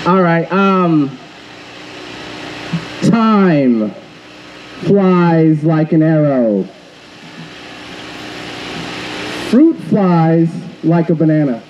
All right. Time flies like an arrow. Fruit flies like a banana.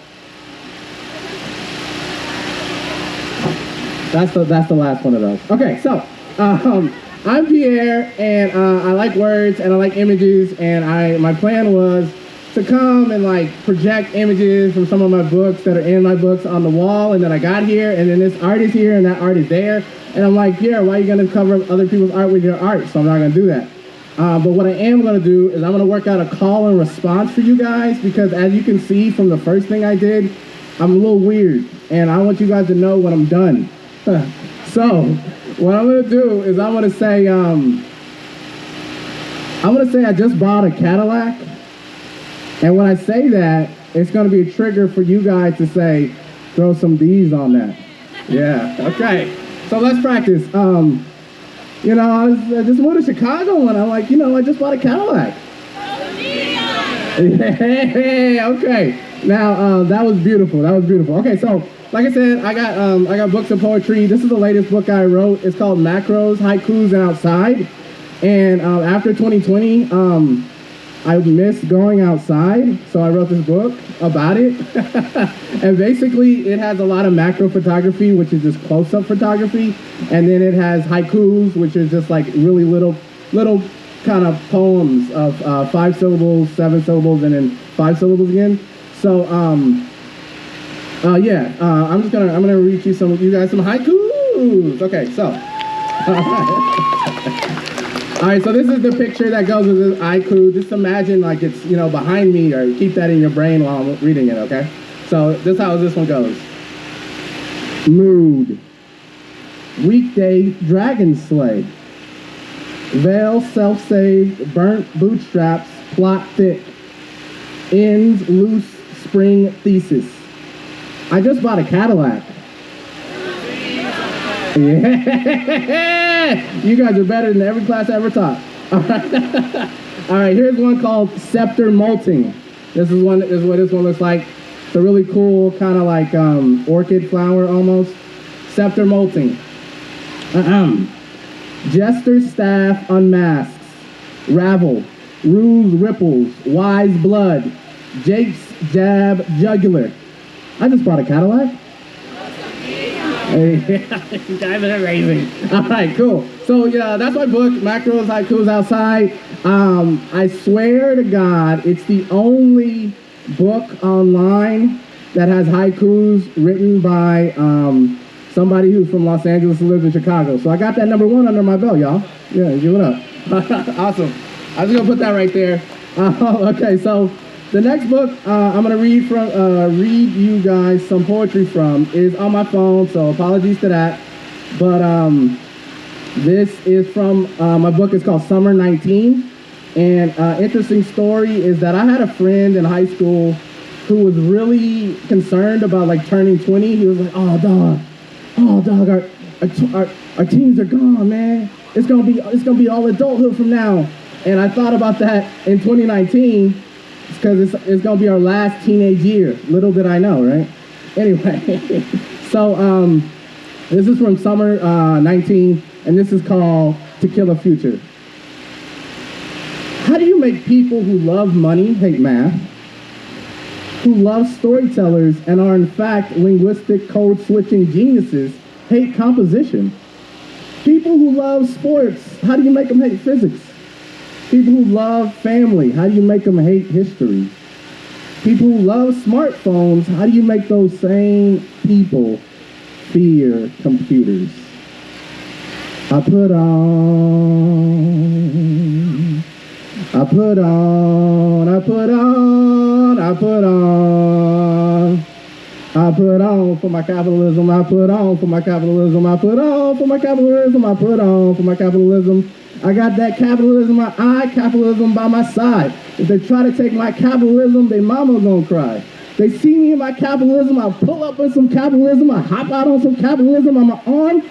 That's the last one of those. Okay, so I'm Pierre, and I like words and I like images, and my plan was to come and like project images from some of my books that are in my books on the wall, and then I got here, and then this art is here and that art is there, and I'm like, Pierre, why are you gonna cover other people's art with your art? So I'm not gonna do that. But what I am gonna do is I'm gonna work out a call and response for you guys, because as you can see from the first thing I did, I'm a little weird, and I want you guys to know when I'm done. So what I'm gonna do is I'm gonna say I just bought a Cadillac, and when I say that, it's gonna be a trigger for you guys to say, throw some D's on that. Yeah, okay. So let's practice. You know, I just moved to Chicago, and I'm like, you know, I just bought a Cadillac. Yeah, okay. Now that was beautiful. That was beautiful. Okay, so like I said, I got books of poetry. This is the latest book I wrote. It's called Macros, Haikus, and Outside. And after 2020, I missed going outside, so I wrote this book about it. And basically, it has a lot of macro photography, which is just close-up photography, and then it has haikus, which is just like really little kind of poems of 5 syllables, 7 syllables, and then 5 syllables again. So yeah, I'm gonna read you guys some haikus. Okay, so all right, so this is the picture that goes with this haiku. Just imagine like it's, you know, behind me, or keep that in your brain while I'm reading it, okay? So this is how this one goes. Mood. Weekday dragon slay. Veil self-saved, burnt bootstraps, plot thick. Ends loose spring thesis. I just bought a Cadillac. Yeah, you guys are better than every class I ever taught. All right, all right. Here's one called Scepter Molting. This is what this one looks like. It's a really cool kind of like orchid flower almost. Scepter Molting. Jester's staff unmasks. Ravel. Ruse ripples. Wise blood. Jake's jab jugular. I just bought a Cadillac. Diamond amazing. All right, cool. So yeah, that's my book, Macros, Haikus, Outside. I swear to God, it's the only book online that has haikus written by somebody who's from Los Angeles and lives in Chicago. So I got that #1 under my belt, y'all. Yeah, give it up. Awesome. I was gonna put that right there. Okay, so the next book I'm gonna read you guys some poetry from is on my phone, so apologies to that. But this is from my book is called Summer 19, and interesting story is that I had a friend in high school who was really concerned about like turning 20. He was like, oh dog, our teens are gone, man. It's gonna be all adulthood from now. And I thought about that in 2019. Because it's going to be our last teenage year. Little did I know, right? Anyway, so this is from Summer 19, and this is called To Kill a Future. How do you make people who love money hate math, who love storytellers and are in fact linguistic code-switching geniuses hate composition? People who love sports, how do you make them hate physics? People who love family, how do you make them hate history? People who love smartphones, how do you make those same people fear computers? I put on for my capitalism, I put on for my capitalism, I put on for my capitalism, I put on for my capitalism. I got that capitalism, capitalism by my side. If they try to take my capitalism, they mama gonna cry. They see me in my capitalism, I pull up with some capitalism, I hop out on some capitalism on my arm.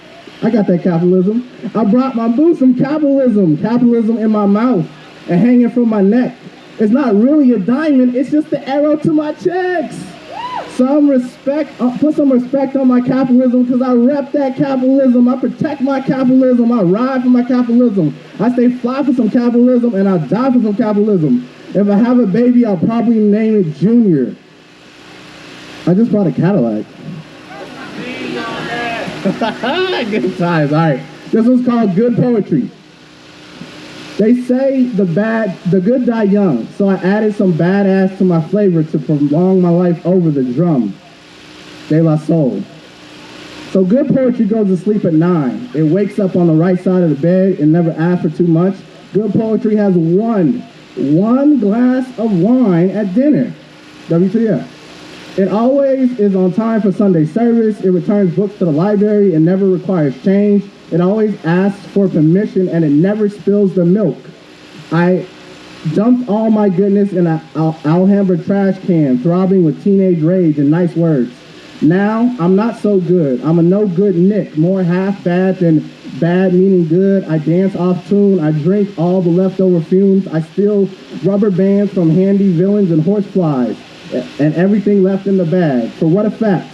I got that capitalism. I brought my boo some capitalism in my mouth and hanging from my neck. It's not really a diamond, it's just the arrow to my checks. Put some respect on my capitalism, because I rep that capitalism. I protect my capitalism. I ride for my capitalism. I stay fly for some capitalism, and I die for some capitalism. If I have a baby, I'll probably name it Junior. I just bought a Cadillac. Good times. All right. This one's called Good Poetry. They say the good die young, so I added some badass to my flavor to prolong my life over the drum. De La Soul. So good poetry goes to sleep at 9. It wakes up on the right side of the bed and never asks for too much. Good poetry has one glass of wine at dinner. WTF. It always is on time for Sunday service. It returns books to the library and never requires change. It always asks for permission, and it never spills the milk. I dumped all my goodness in an Alhambra trash can, throbbing with teenage rage and nice words. Now, I'm not so good. I'm a no-good Nick, more half-bad than bad meaning good. I dance off tune. I drink all the leftover fumes. I steal rubber bands from handy villains and horseflies, and everything left in the bag. For what effect?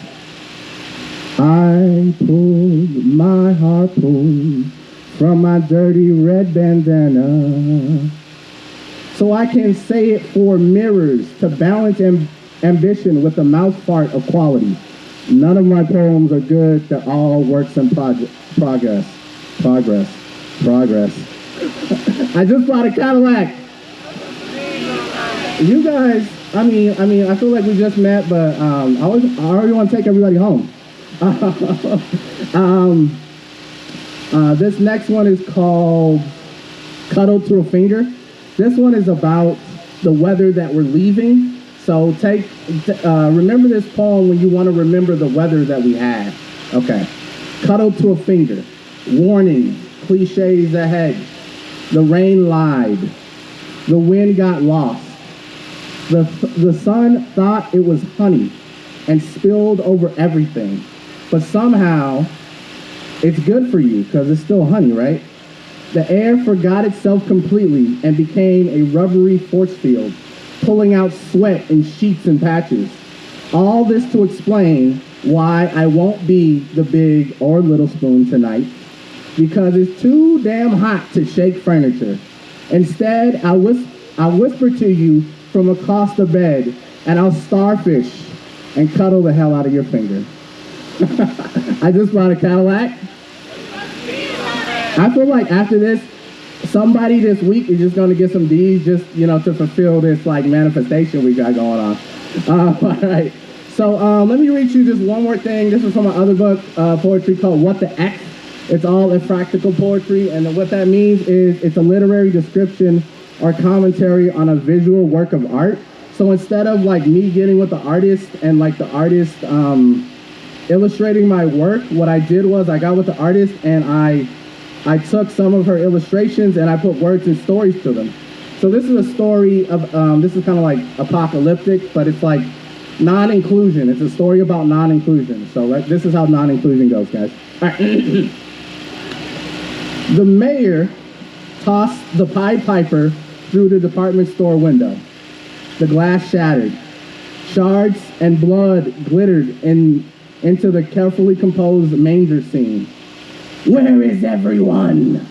I pulled my harpoon from my dirty red bandana, so I can say it for mirrors to balance ambition with the mouth fart of quality. None of my poems are good. They're all works in progress. I just bought a Cadillac. You guys, I mean, I feel like we just met, but I already want to take everybody home. This next one is called Cuddled to a Finger. This one is about the weather that we're leaving. So remember this poem when you want to remember the weather that we had. Okay. Cuddled to a finger. Warning, cliches ahead. The rain lied. The wind got lost. The sun thought it was honey and spilled over everything. But somehow, it's good for you because it's still honey, right? The air forgot itself completely and became a rubbery force field, pulling out sweat in sheets and patches. All this to explain why I won't be the big or little spoon tonight, because it's too damn hot to shake furniture. Instead, I'll whisper to you from across the bed, and I'll starfish and cuddle the hell out of your finger. I just bought a Cadillac. I feel like after this, somebody this week is just going to get some D's just, to fulfill this, manifestation we got going on. All right. So let me read you just one more thing. This is from my other book, poetry called What the X. It's all impractical poetry, and what that means is it's a literary description or commentary on a visual work of art. So instead of me getting with the artist and the artist illustrating my work, what I did was I got with the artist and I took some of her illustrations and I put words and stories to them. So this is a story of, this is kind of apocalyptic, but it's non-inclusion. It's a story about non-inclusion. So this is how non-inclusion goes, guys. All right. The mayor tossed the Pied Piper through the department store window. The glass shattered. Shards and blood glittered into the carefully composed manger scene. Where is everyone?